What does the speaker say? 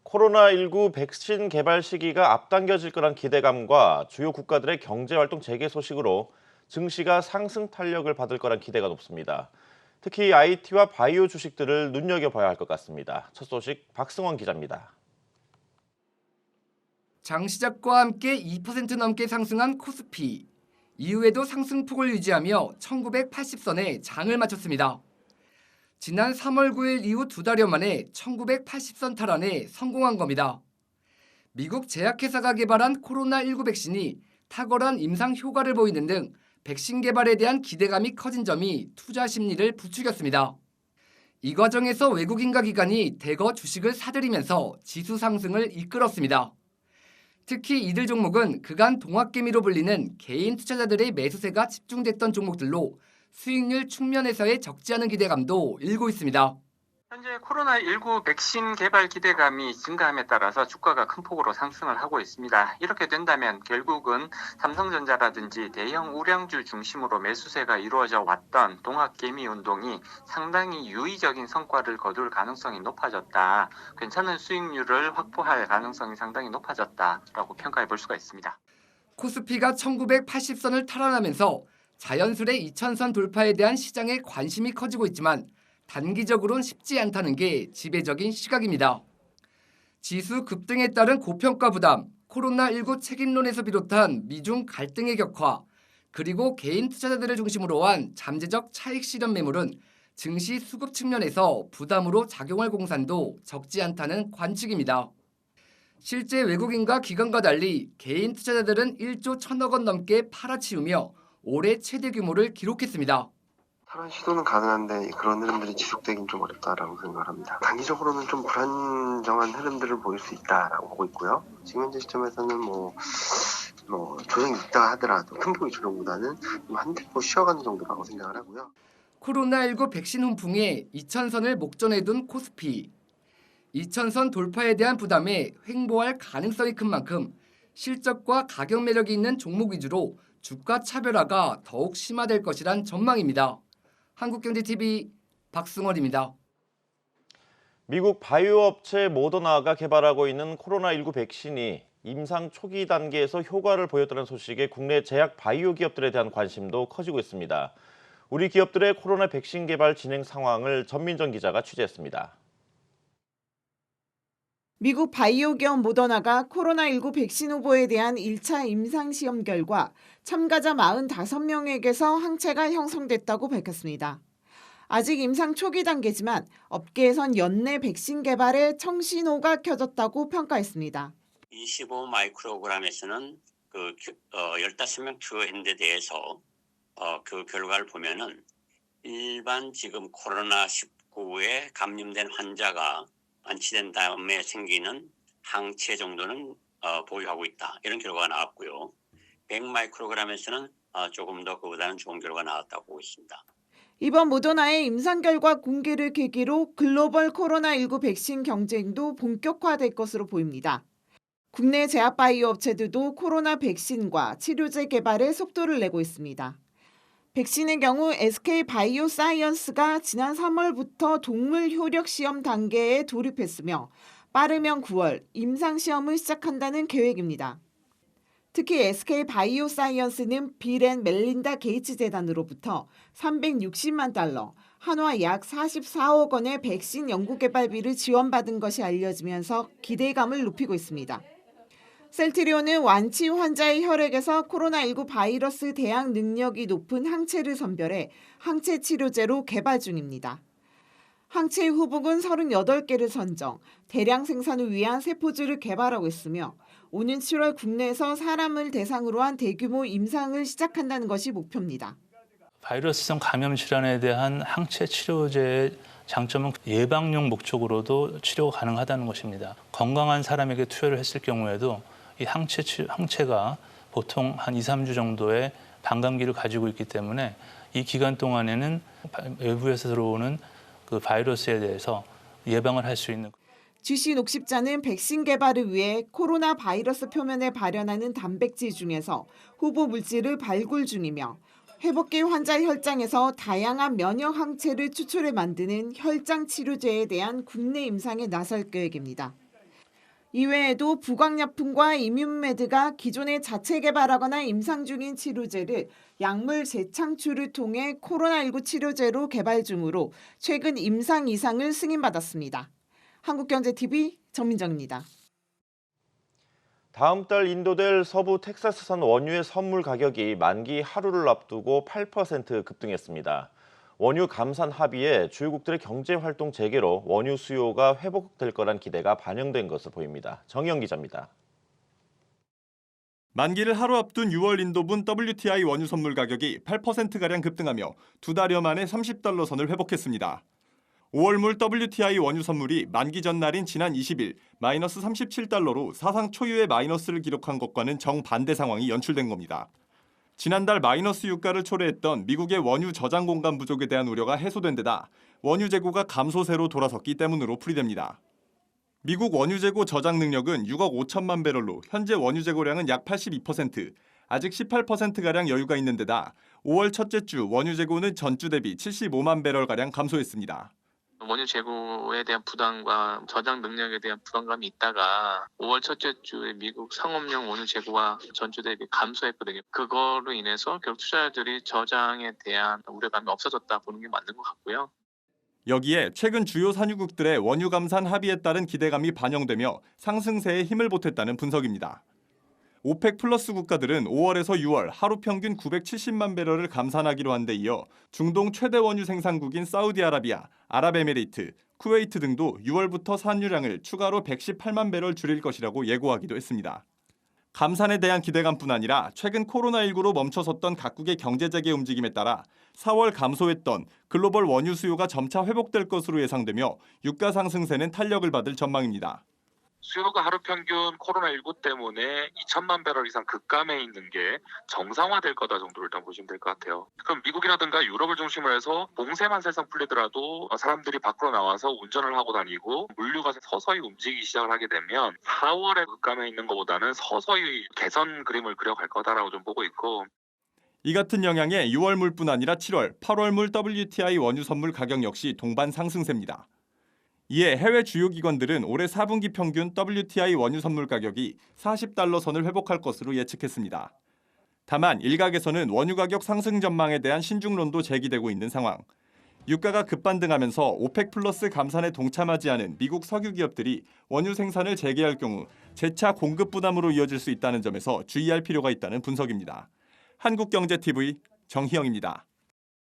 코로나19 백신 개발 시기가 앞당겨질 거란 기대감과 주요 국가들의 경제활동 재개 소식으로 증시가 상승 탄력을 받을 거란 기대가 높습니다. 특히 IT와 바이오 주식들을 눈여겨봐야 할 것 같습니다. 첫 소식 박승원 기자입니다. 장 시작과 함께 2% 넘게 상승한 코스피. 이후에도 상승폭을 유지하며 1980선에 장을 마쳤습니다. 지난 3월 9일 이후 2달여 만에 1980선 탈환에 성공한 겁니다. 미국 제약회사가 개발한 코로나19 백신이 탁월한 임상 효과를 보이는 등 백신 개발에 대한 기대감이 커진 점이 투자 심리를 부추겼습니다. 이 과정에서 외국인과 기관이 대거 주식을 사들이면서 지수 상승을 이끌었습니다. 특히 이들 종목은 그간 동학개미로 불리는 개인 투자자들의 매수세가 집중됐던 종목들로 수익률 측면에서의 적지 않은 기대감도 일고 있습니다. 현재 코로나19 백신 개발 기대감이 증가함에 따라서 주가가 큰 폭으로 상승을 하고 있습니다. 이렇게 된다면 결국은 삼성전자라든지 대형 우량주 중심으로 매수세가 이루어져 왔던 동학개미 운동이 상당히 유의적인 성과를 거둘 가능성이 높아졌다. 괜찮은 수익률을 확보할 가능성이 상당히 높아졌다라고 평가해 볼 수가 있습니다. 코스피가 1980선을 탈환하면서 자연스레 2000선 돌파에 대한 시장의 관심이 커지고 있지만 단기적으로는 쉽지 않다는 게 지배적인 시각입니다. 지수 급등에 따른 고평가 부담, 코로나19 책임론에서 비롯한 미중 갈등의 격화, 그리고 개인 투자자들을 중심으로 한 잠재적 차익 실현 매물은 증시 수급 측면에서 부담으로 작용할 공산도 적지 않다는 관측입니다. 실제 외국인과 기관과 달리 개인 투자자들은 1조 1천억 원 넘게 팔아치우며 올해 최대 규모를 기록했습니다. 탈환 시도는 가능한데 그런 흐름들이 지속되긴 좀 어렵다라고 생각을 합니다. 단기적으로는 좀 불안정한 흐름들을 보일 수 있다라고 보고 있고요. 지금 현재 시점에서는 조정이 있다 하더라도 큰 폭의 조정보다는 한 템포 쉬어가는 정도라고 생각을 하고요. 코로나19 백신 훈풍에 2000선을 목전에 둔 코스피. 2000선 돌파에 대한 부담에 횡보할 가능성이 큰 만큼 실적과 가격 매력이 있는 종목 위주로 주가 차별화가 더욱 심화될 것이란 전망입니다. 한국경제TV 박승원입니다. 미국 바이오 업체 모더나가 개발하고 있는 코로나19 백신이 임상 초기 단계에서 효과를 보였다는 소식에 국내 제약 바이오 기업들에 대한 관심도 커지고 있습니다. 우리 기업들의 코로나 백신 개발 진행 상황을 전민정 기자가 취재했습니다. 미국 바이오 기업 모더나가 코로나19 백신 후보에 대한 1차 임상시험 결과 참가자 45명에게서 항체가 형성됐다고 밝혔습니다. 아직 임상 초기 단계지만 업계에선 연내 백신 개발에 청신호가 켜졌다고 평가했습니다. 25 마이크로그램에서는 15명 추가했는데 대해서 그 결과를 보면은 일반 지금 코로나19에 감염된 환자가 완치된 다음에 생기는 항체 정도는 보유하고 있다. 이런 결과가 나왔고요. 100 마이크로그램에서는 조금 더 그보다는 좋은 결과가 나왔다고 보고 있습니다. 이번 모더나의 임상 결과 공개를 계기로 글로벌 코로나19 백신 경쟁도 본격화될 것으로 보입니다. 국내 제약 바이오 업체들도 코로나 백신과 치료제 개발에 속도를 내고 있습니다. 백신의 경우 SK 바이오사이언스가 지난 3월부터 동물 효력 시험 단계에 돌입했으며 빠르면 9월 임상 시험을 시작한다는 계획입니다. 특히 SK 바이오사이언스는 빌 앤 멜린다 게이츠 재단으로부터 360만 달러, 한화 약 44억 원의 백신 연구 개발비를 지원받은 것이 알려지면서 기대감을 높이고 있습니다. 셀트리온은 완치 환자의 혈액에서 코로나19 바이러스 대항 능력이 높은 항체를 선별해 항체 치료제로 개발 중입니다. 항체 후보군 38개를 선정, 대량 생산을 위한 세포주를 개발하고 있으며 오는 7월 국내에서 사람을 대상으로 한 대규모 임상을 시작한다는 것이 목표입니다. 바이러스성 감염 질환에 대한 항체 치료제의 장점은 예방용 목적으로도 치료가 가능하다는 것입니다. 건강한 사람에게 투여를 했을 경우에도 이 항체가 보통 한 2, 3주 정도의 반감기를 가지고 있기 때문에 이 기간 동안에는 외부에서 들어오는 그 바이러스에 대해서 예방을 할 수 있는. GC 녹십자는 백신 개발을 위해 코로나 바이러스 표면에 발현하는 단백질 중에서 후보 물질을 발굴 중이며 회복기 환자 혈장에서 다양한 면역 항체를 추출해 만드는 혈장 치료제에 대한 국내 임상에 나설 계획입니다. 이외에도 부광약품과 이뮨메드가 기존에 자체 개발하거나 임상 중인 치료제를 약물 재창출을 통해 코로나19 치료제로 개발 중으로 최근 임상 이상을 승인받았습니다. 한국경제TV 정민정입니다. 다음 달 인도될 서부 텍사스산 원유의 선물 가격이 만기 하루를 앞두고 8% 급등했습니다. 원유 감산 합의에 주요국들의 경제활동 재개로 원유 수요가 회복될 거란 기대가 반영된 것으로 보입니다. 정영 기자입니다. 만기를 하루 앞둔 6월 인도분 WTI 원유 선물 가격이 8%가량 급등하며 2달여 만에 $30 선을 회복했습니다. 5월물 WTI 원유 선물이 만기 전날인 지난 20일 마이너스 $37로 사상 초유의 마이너스를 기록한 것과는 정반대 상황이 연출된 겁니다. 지난달 마이너스 유가를 초래했던 미국의 원유 저장 공간 부족에 대한 우려가 해소된 데다 원유 재고가 감소세로 돌아섰기 때문으로 풀이됩니다. 미국 원유 재고 저장 능력은 6억 5천만 배럴로 현재 원유 재고량은 약 82%, 아직 18%가량 여유가 있는 데다 5월 첫째 주 원유 재고는 전주 대비 75만 배럴가량 감소했습니다. 원유 재고에 대한 부담과 저장 능력에 대한 부담감이 있다가 5월 첫째 주에 미국 상업용 원유 재고가 전주 대비 감소했거든요. 그거로 인해서 결국 투자자들이 저장에 대한 우려감이 없어졌다 보는 게 맞는 것 같고요. 여기에 최근 주요 산유국들의 원유 감산 합의에 따른 기대감이 반영되며 상승세에 힘을 보탰다는 분석입니다. 오펙 플러스 국가들은 5월에서 6월 하루 평균 970만 배럴을 감산하기로 한 데 이어 중동 최대 원유 생산국인 사우디아라비아, 아랍에미레이트, 쿠웨이트 등도 6월부터 산유량을 추가로 118만 배럴 줄일 것이라고 예고하기도 했습니다. 감산에 대한 기대감뿐 아니라 최근 코로나19로 멈춰섰던 각국의 경제 재개 움직임에 따라 4월 감소했던 글로벌 원유 수요가 점차 회복될 것으로 예상되며 유가 상승세는 탄력을 받을 전망입니다. 수요가 하루 평균 코로나19 때문에 2천만 배럴 이상 급감해 있는 게 정상화될 거다 정도로 일단 보시면 될 것 같아요. 그럼 미국이라든가 유럽을 중심으로 해서 봉쇄만 살짝 풀리더라도 사람들이 밖으로 나와서 운전을 하고 다니고 물류가 서서히 움직이기 시작을 하게 되면 4월에 급감해 있는 것보다는 서서히 개선 그림을 그려갈 거다라고 좀 보고 있고, 이 같은 영향에 6월물뿐 아니라 7월, 8월물 WTI 원유 선물 가격 역시 동반 상승세입니다. 이에 해외 주요 기관들은 올해 4분기 평균 WTI 원유 선물 가격이 $40 선을 회복할 것으로 예측했습니다. 다만 일각에서는 원유 가격 상승 전망에 대한 신중론도 제기되고 있는 상황. 유가가 급반등하면서 오펙 플러스 감산에 동참하지 않은 미국 석유 기업들이 원유 생산을 재개할 경우 재차 공급 부담으로 이어질 수 있다는 점에서 주의할 필요가 있다는 분석입니다. 한국경제TV 정희영입니다.